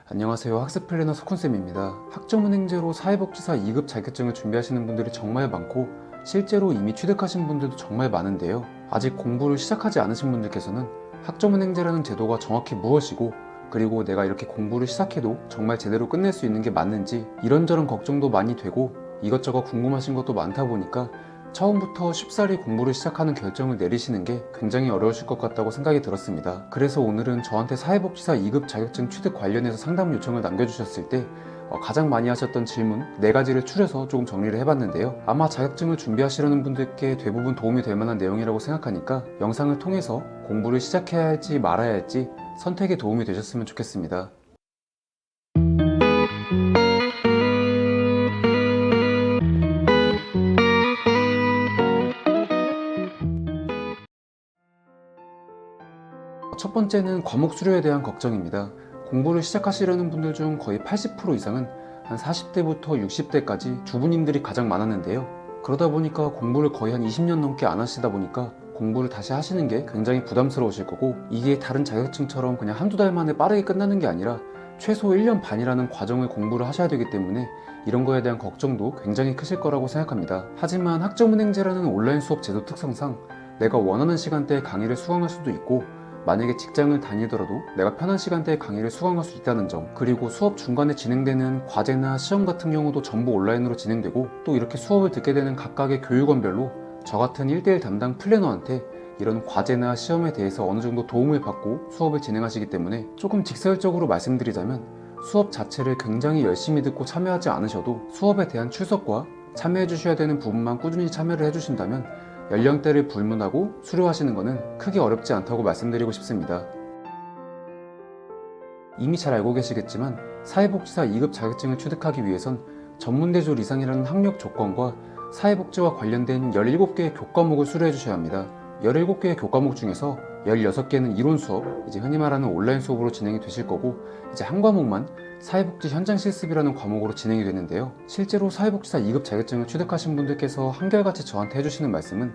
안녕하세요. 학습 플래너 석훈쌤입니다. 학점은행제로 사회복지사 2급 자격증을 준비하시는 분들이 정말 많고 실제로 이미 취득하신 분들도 정말 많은데요. 아직 공부를 시작하지 않으신 분들께서는 학점은행제라는 제도가 정확히 무엇이고 그리고 내가 이렇게 공부를 시작해도 정말 제대로 끝낼 수 있는 게 맞는지 이런저런 걱정도 많이 되고 이것저것 궁금하신 것도 많다 보니까 처음부터 쉽사리 공부를 시작하는 결정을 내리시는 게 굉장히 어려우실 것 같다고 생각이 들었습니다. 그래서 오늘은 저한테 사회복지사 2급 자격증 취득 관련해서 상담 요청을 남겨주셨을 때 가장 많이 하셨던 질문 4가지를 추려서 조금 정리를 해봤는데요. 아마 자격증을 준비하시려는 분들께 대부분 도움이 될 만한 내용이라고 생각하니까 영상을 통해서 공부를 시작해야 할지 말아야 할지 선택에 도움이 되셨으면 좋겠습니다. 첫 번째는 과목 수료에 대한 걱정입니다. 공부를 시작하시려는 분들 중 거의 80% 이상은 한 40대부터 60대까지 주부님들이 가장 많았는데요. 그러다 보니까 공부를 거의 한 20년 넘게 안 하시다 보니까 공부를 다시 하시는 게 굉장히 부담스러우실 거고 이게 다른 자격증처럼 그냥 한두 달 만에 빠르게 끝나는 게 아니라 최소 1년 반이라는 과정을 공부를 하셔야 되기 때문에 이런 거에 대한 걱정도 굉장히 크실 거라고 생각합니다. 하지만 학점은행제라는 온라인 수업 제도 특성상 내가 원하는 시간대에 강의를 수강할 수도 있고 만약에 직장을 다니더라도 내가 편한 시간대에 강의를 수강할 수 있다는 점, 그리고 수업 중간에 진행되는 과제나 시험 같은 경우도 전부 온라인으로 진행되고 또 이렇게 수업을 듣게 되는 각각의 교육원별로 저 같은 1대1 담당 플래너한테 이런 과제나 시험에 대해서 어느 정도 도움을 받고 수업을 진행하시기 때문에 조금 직설적으로 말씀드리자면 수업 자체를 굉장히 열심히 듣고 참여하지 않으셔도 수업에 대한 출석과 참여해 주셔야 되는 부분만 꾸준히 참여를 해주신다면 연령대를 불문하고 수료하시는 것은 크게 어렵지 않다고 말씀드리고 싶습니다. 이미 잘 알고 계시겠지만 사회복지사 2급 자격증을 취득하기 위해선 전문대졸 이상이라는 학력 조건과 사회복지와 관련된 17개의 교과목을 수료해 주셔야 합니다. 17개의 교과목 중에서 16개는 이론 수업, 이제 흔히 말하는 온라인 수업으로 진행이 되실 거고 이제 한 과목만 사회복지 현장 실습이라는 과목으로 진행이 되는데요. 실제로 사회복지사 2급 자격증을 취득하신 분들께서 한결같이 저한테 해주시는 말씀은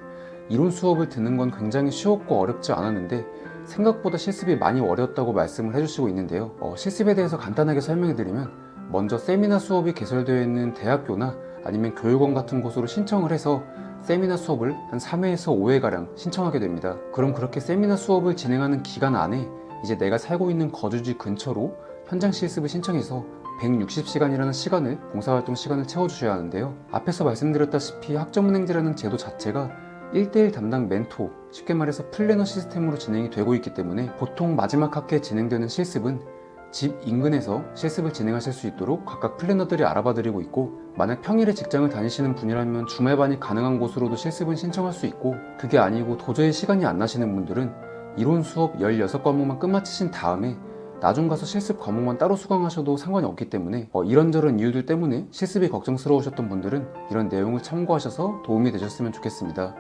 이론 수업을 듣는 건 굉장히 쉬웠고 어렵지 않았는데 생각보다 실습이 많이 어려웠다고 말씀을 해주시고 있는데요. 실습에 대해서 간단하게 설명해 드리면 먼저 세미나 수업이 개설되어 있는 대학교나 아니면 교육원 같은 곳으로 신청을 해서 세미나 수업을 한 3회에서 5회가량 신청하게 됩니다. 그럼 그렇게 세미나 수업을 진행하는 기간 안에 이제 내가 살고 있는 거주지 근처로 현장 실습을 신청해서 160시간이라는 시간을 봉사활동 시간을 채워주셔야 하는데요. 앞에서 말씀드렸다시피 학점은행제라는 제도 자체가 1대1 담당 멘토, 쉽게 말해서 플래너 시스템으로 진행이 되고 있기 때문에 보통 마지막 학기에 진행되는 실습은 집 인근에서 실습을 진행하실 수 있도록 각각 플래너들이 알아봐 드리고 있고 만약 평일에 직장을 다니시는 분이라면 주말반이 가능한 곳으로도 실습은 신청할 수 있고 그게 아니고 도저히 시간이 안 나시는 분들은 이론 수업 16과목만 끝마치신 다음에 나중 가서 실습 과목만 따로 수강하셔도 상관이 없기 때문에 이런저런 이유들 때문에 실습이 걱정스러우셨던 분들은 이런 내용을 참고하셔서 도움이 되셨으면 좋겠습니다.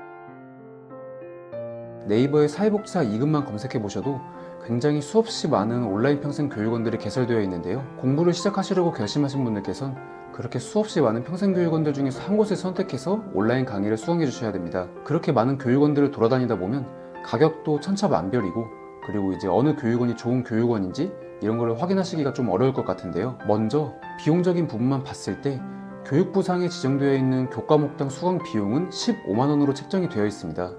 네이버에 사회복지사 2급만 검색해 보셔도 굉장히 수없이 많은 온라인 평생 교육원들이 개설되어 있는데요. 공부를 시작하시려고 결심하신 분들께선 그렇게 수없이 많은 평생 교육원들 중에서 한 곳을 선택해서 온라인 강의를 수강해 주셔야 됩니다. 그렇게 많은 교육원들을 돌아다니다 보면 가격도 천차만별이고 그리고 이제 어느 교육원이 좋은 교육원인지 이런 걸 확인하시기가 좀 어려울 것 같은데요. 먼저 비용적인 부분만 봤을 때 교육부상에 지정되어 있는 교과목당 수강 비용은 15만원으로 책정이 되어 있습니다.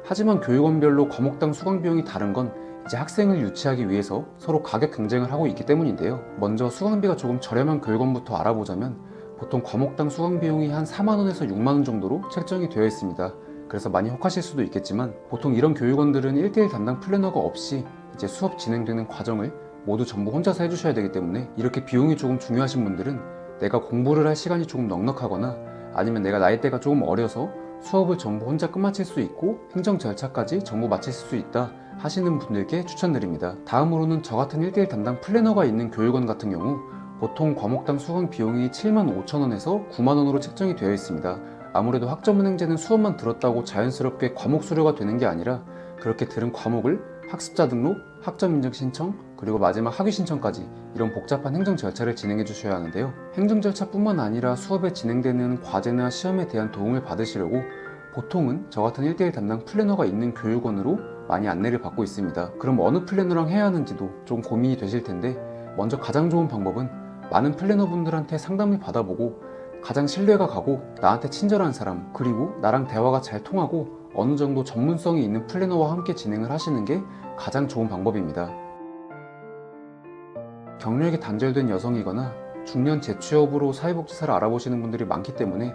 하지만 교육원별로 과목당 수강 비용이 다른 건 이제 학생을 유치하기 위해서 서로 가격 경쟁을 하고 있기 때문인데요. 먼저 수강비가 조금 저렴한 교육원부터 알아보자면 보통 과목당 수강 비용이 한 4만원에서 6만원 정도로 책정이 되어 있습니다. 그래서 많이 혹하실 수도 있겠지만 보통 이런 교육원들은 1대1 담당 플래너가 없이 이제 수업 진행되는 과정을 모두 전부 혼자서 해주셔야 되기 때문에 이렇게 비용이 조금 중요하신 분들은 내가 공부를 할 시간이 조금 넉넉하거나 아니면 내가 나이대가 조금 어려서 수업을 전부 혼자 끝마칠 수 있고 행정 절차까지 전부 마칠 수 있다 하시는 분들께 추천드립니다. 다음으로는 저 같은 1대1 담당 플래너가 있는 교육원 같은 경우 보통 과목당 수강 비용이 75,000원에서 9만원으로 책정이 되어 있습니다. 아무래도 학점은행제는 수업만 들었다고 자연스럽게 과목 수료가 되는 게 아니라 그렇게 들은 과목을 학습자 등록, 학점 인정 신청, 그리고 마지막 학위 신청까지 이런 복잡한 행정 절차를 진행해 주셔야 하는데요. 행정 절차뿐만 아니라 수업에 진행되는 과제나 시험에 대한 도움을 받으시려고 보통은 저 같은 1대1 담당 플래너가 있는 교육원으로 많이 안내를 받고 있습니다. 그럼 어느 플래너랑 해야 하는지도 좀 고민이 되실 텐데 먼저 가장 좋은 방법은 많은 플래너분들한테 상담을 받아보고 가장 신뢰가 가고 나한테 친절한 사람, 그리고 나랑 대화가 잘 통하고 어느 정도 전문성이 있는 플래너와 함께 진행을 하시는 게 가장 좋은 방법입니다. 경력이 단절된 여성이거나 중년 재취업으로 사회복지사를 알아보시는 분들이 많기 때문에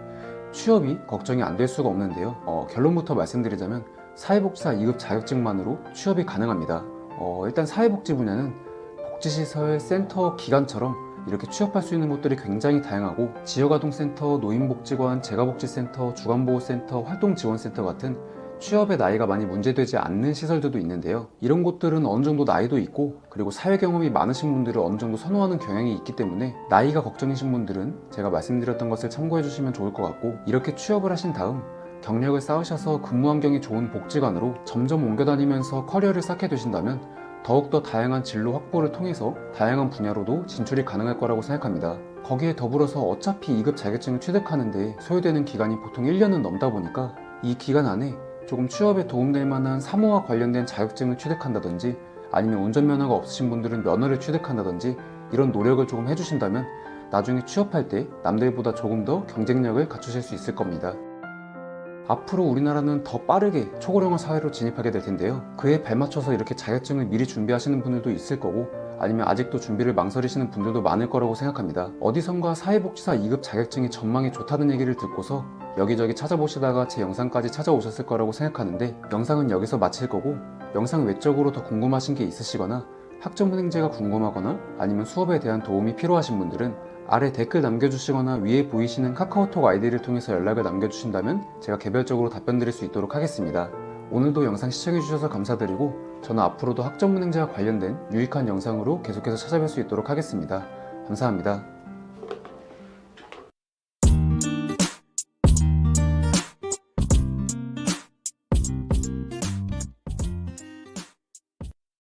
취업이 걱정이 안 될 수가 없는데요. 결론부터 말씀드리자면 사회복지사 2급 자격증만으로 취업이 가능합니다. 일단 사회복지 분야는 복지시설, 센터, 기관처럼 이렇게 취업할 수 있는 곳들이 굉장히 다양하고 지역아동센터, 노인복지관, 재가복지센터, 주간보호센터, 활동지원센터 같은 취업의 나이가 많이 문제되지 않는 시설들도 있는데요. 이런 곳들은 어느 정도 나이도 있고 그리고 사회 경험이 많으신 분들을 어느 정도 선호하는 경향이 있기 때문에 나이가 걱정이신 분들은 제가 말씀드렸던 것을 참고해 주시면 좋을 것 같고, 이렇게 취업을 하신 다음 경력을 쌓으셔서 근무 환경이 좋은 복지관으로 점점 옮겨 다니면서 커리어를 쌓게 되신다면 더욱더 다양한 진로 확보를 통해서 다양한 분야로도 진출이 가능할 거라고 생각합니다. 거기에 더불어서 어차피 2급 자격증을 취득하는데 소요되는 기간이 보통 1년은 넘다 보니까 이 기간 안에 조금 취업에 도움될 만한 사무와 관련된 자격증을 취득한다든지 아니면 운전면허가 없으신 분들은 면허를 취득한다든지 이런 노력을 조금 해주신다면 나중에 취업할 때 남들보다 조금 더 경쟁력을 갖추실 수 있을 겁니다. 앞으로 우리나라는 더 빠르게 초고령화 사회로 진입하게 될 텐데요. 그에 발맞춰서 이렇게 자격증을 미리 준비하시는 분들도 있을 거고 아니면 아직도 준비를 망설이시는 분들도 많을 거라고 생각합니다. 어디선가 사회복지사 2급 자격증이 전망이 좋다는 얘기를 듣고서 여기저기 찾아보시다가 제 영상까지 찾아오셨을 거라고 생각하는데, 영상은 여기서 마칠 거고 영상 외적으로 더 궁금하신 게 있으시거나 학점은행제가 궁금하거나 아니면 수업에 대한 도움이 필요하신 분들은 아래 댓글 남겨주시거나 위에 보이시는 카카오톡 아이디를 통해서 연락을 남겨주신다면 제가 개별적으로 답변 드릴 수 있도록 하겠습니다. 오늘도 영상 시청해주셔서 감사드리고 저는 앞으로도 학점은행제와 관련된 유익한 영상으로 계속해서 찾아뵐 수 있도록 하겠습니다. 감사합니다.